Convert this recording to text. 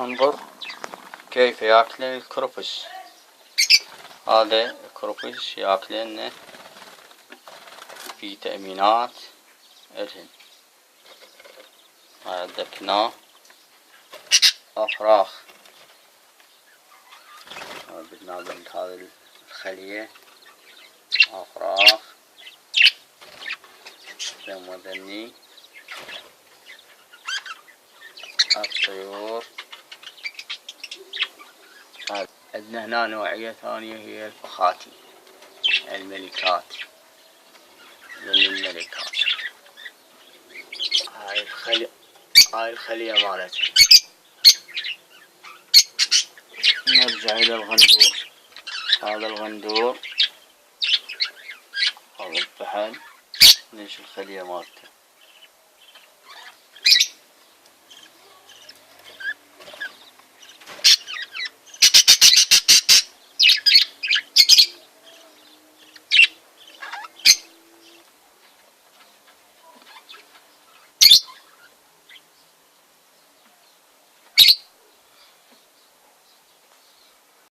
انظر كيف ياكل الكرفس. هذا الكرفس ياكلن فيتامينات الهن. هاي دكناه افراخ. بدنا بنت هذه الخلية افراخ ثم ذني الطيور. عندنا هنا نوعية ثانية هي الفخاتي الملكات الملكات. هاي الخلية مالتها. نرجع الى الغندور. هذا الغندور هذا الفحل. ليش الخلية مالته